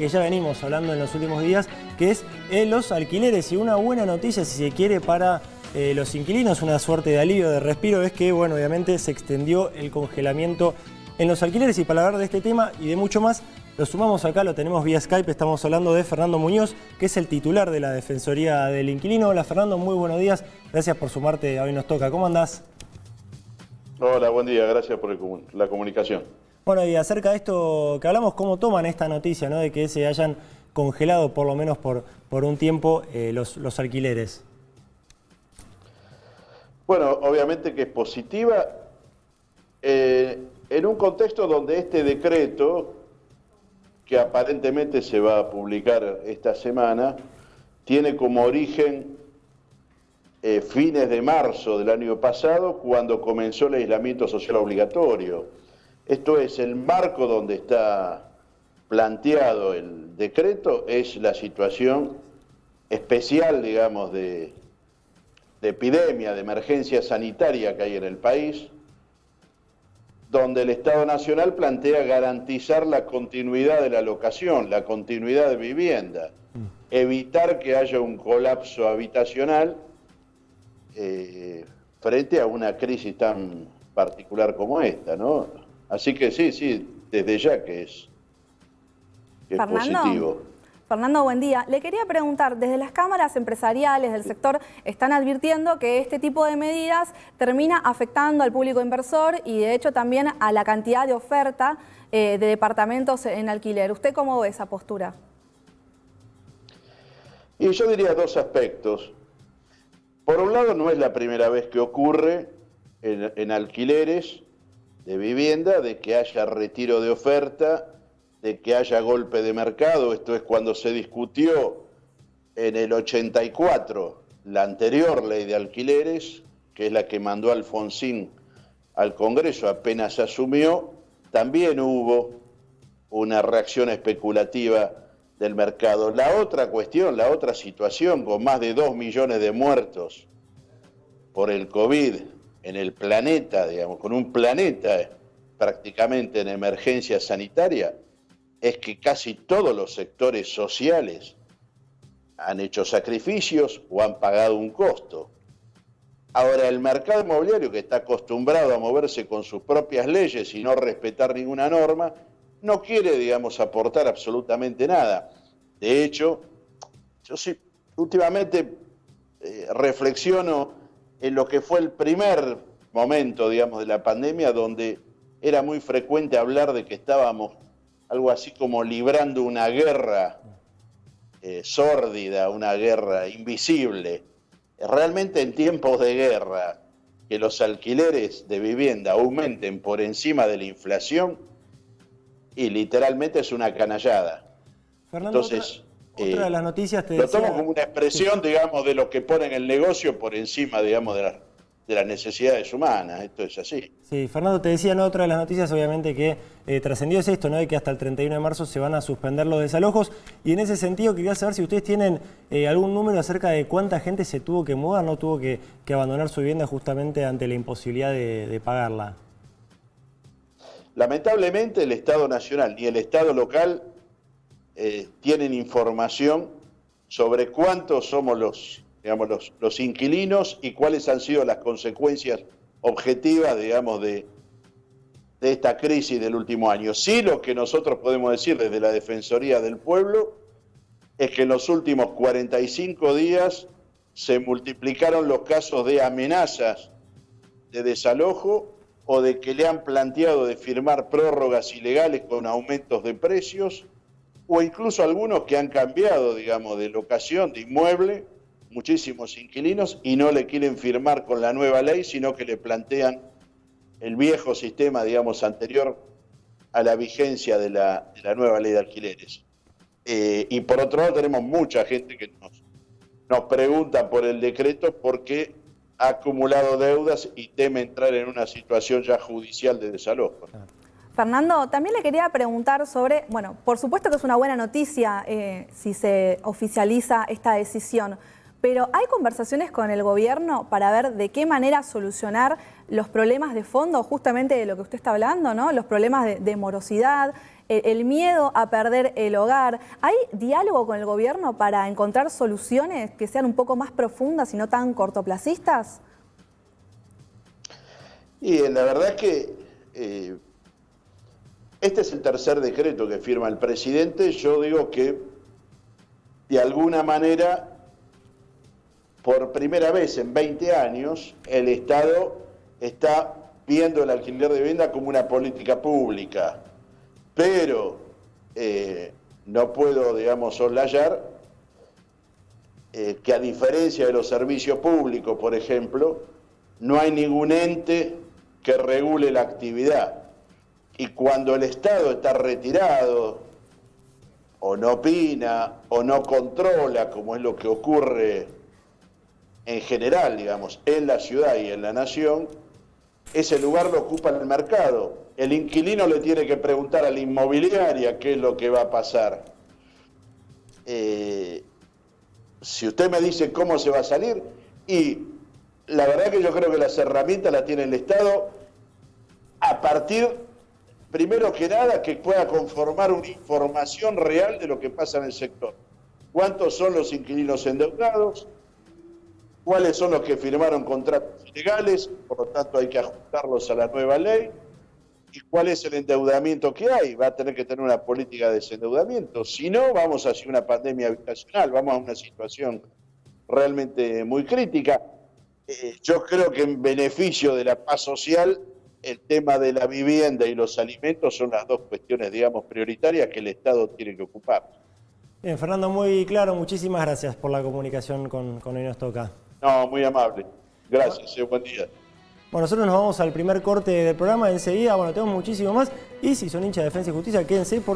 Que ya venimos hablando en los últimos días, que es los alquileres. Y una buena noticia, si se quiere, para los inquilinos, una suerte de alivio, de respiro, es que, bueno, obviamente se extendió el congelamiento en los alquileres. Y para hablar de este tema y de mucho más, lo sumamos acá, lo tenemos vía Skype. Estamos hablando de Fernando Muñoz, que es el titular de la Defensoría del Inquilino. Hola Fernando, muy buenos días. Gracias por sumarte a Hoy Nos Toca. ¿Cómo andás? Hola, buen día. Gracias por la comunicación. Bueno, y acerca de esto que hablamos, ¿cómo toman esta noticia, ¿no?, de que se hayan congelado por lo menos por un tiempo los alquileres? Bueno, obviamente que es positiva en un contexto donde este decreto, que aparentemente se va a publicar esta semana, tiene como origen fines de marzo del año pasado, cuando comenzó el aislamiento social obligatorio. Esto es, el marco donde está planteado el decreto es la situación especial, digamos, de epidemia, de emergencia sanitaria que hay en el país, donde el Estado Nacional plantea garantizar la continuidad de la locación, la continuidad de vivienda, evitar que haya un colapso habitacional frente a una crisis tan particular como esta, ¿no? Así que sí, desde ya que es positivo. Fernando, buen día. Le quería preguntar, desde las cámaras empresariales del sector están advirtiendo que este tipo de medidas termina afectando al público inversor y de hecho también a la cantidad de oferta de departamentos en alquiler. ¿Usted cómo ve esa postura? Y yo diría dos aspectos. Por un lado, no es la primera vez que ocurre en alquileres de vivienda, de que haya retiro de oferta, de que haya golpe de mercado. Esto es cuando se discutió en el 84 la anterior ley de alquileres, que es la que mandó Alfonsín al Congreso apenas asumió. También hubo una reacción especulativa del mercado. La otra cuestión, la otra situación, con más de 2 millones de muertos por el COVID en el planeta, digamos, con un planeta prácticamente en emergencia sanitaria, es que casi todos los sectores sociales han hecho sacrificios o han pagado un costo. Ahora, el mercado inmobiliario, que está acostumbrado a moverse con sus propias leyes y no respetar ninguna norma, no quiere, digamos, aportar absolutamente nada. De hecho, yo sí, últimamente reflexiono en lo que fue el primer momento, digamos, de la pandemia, donde era muy frecuente hablar de que estábamos algo así como librando una guerra sórdida, una guerra invisible. Realmente en tiempos de guerra, que los alquileres de vivienda aumenten por encima de la inflación, y literalmente es una canallada. Fernando, entonces, otra de las noticias te lo decía... tomo como una expresión, digamos, de lo que ponen el negocio por encima, digamos, de las necesidades humanas. Esto es así. Sí, Fernando, te decía, ¿no?, otra de las noticias obviamente que trascendió es esto, ¿no?, de que hasta el 31 de marzo se van a suspender los desalojos. Y en ese sentido quería saber si ustedes tienen algún número acerca de cuánta gente se tuvo que mudar, no tuvo que abandonar su vivienda justamente ante la imposibilidad de pagarla. Lamentablemente el Estado Nacional ni el Estado local tienen información sobre cuántos somos los inquilinos y cuáles han sido las consecuencias objetivas, digamos, de esta crisis del último año. Sí, lo que nosotros podemos decir desde la Defensoría del Pueblo es que en los últimos 45 días se multiplicaron los casos de amenazas de desalojo o de que le han planteado de firmar prórrogas ilegales con aumentos de precios, o incluso algunos que han cambiado, digamos, de locación, de inmueble, muchísimos inquilinos, y no le quieren firmar con la nueva ley, sino que le plantean el viejo sistema, digamos, anterior a la vigencia de la nueva ley de alquileres. Y por otro lado tenemos mucha gente que nos pregunta por el decreto porque ha acumulado deudas y teme entrar en una situación ya judicial de desalojo. Fernando, también le quería preguntar sobre, bueno, por supuesto que es una buena noticia si se oficializa esta decisión, pero ¿hay conversaciones con el gobierno para ver de qué manera solucionar los problemas de fondo, justamente de lo que usted está hablando, ¿no? Los problemas de morosidad, el miedo a perder el hogar. ¿Hay diálogo con el gobierno para encontrar soluciones que sean un poco más profundas y no tan cortoplacistas? Y la verdad es que este es el tercer decreto que firma el presidente. Yo digo que de alguna manera, por primera vez en 20 años, el Estado está viendo el alquiler de vivienda como una política pública. Pero no puedo, digamos, soslayar que a diferencia de los servicios públicos, por ejemplo, no hay ningún ente que regule la actividad. Y cuando el Estado está retirado, o no opina, o no controla, como es lo que ocurre en general, digamos, en la ciudad y en la nación, ese lugar lo ocupa el mercado. El inquilino le tiene que preguntar a la inmobiliaria qué es lo que va a pasar. Si usted me dice cómo se va a salir, y la verdad que yo creo que las herramientas las tiene el Estado a partir, primero que nada, que pueda conformar una información real de lo que pasa en el sector. ¿Cuántos son los inquilinos endeudados? ¿Cuáles son los que firmaron contratos ilegales? Por lo tanto, hay que ajustarlos a la nueva ley. ¿Y cuál es el endeudamiento que hay? Va a tener que tener una política de desendeudamiento. Si no, vamos hacia una pandemia habitacional, vamos a una situación realmente muy crítica. Yo creo que en beneficio de la paz social, el tema de la vivienda y los alimentos son las dos cuestiones, digamos, prioritarias que el Estado tiene que ocupar. Bien, Fernando, muy claro. Muchísimas gracias por la comunicación con Hoy Nos Toca. No, muy amable. Gracias, buen día. Bueno, nosotros nos vamos al primer corte del programa. Enseguida, bueno, tenemos muchísimo más. Y si son hinchas de Defensa y Justicia, quédense porque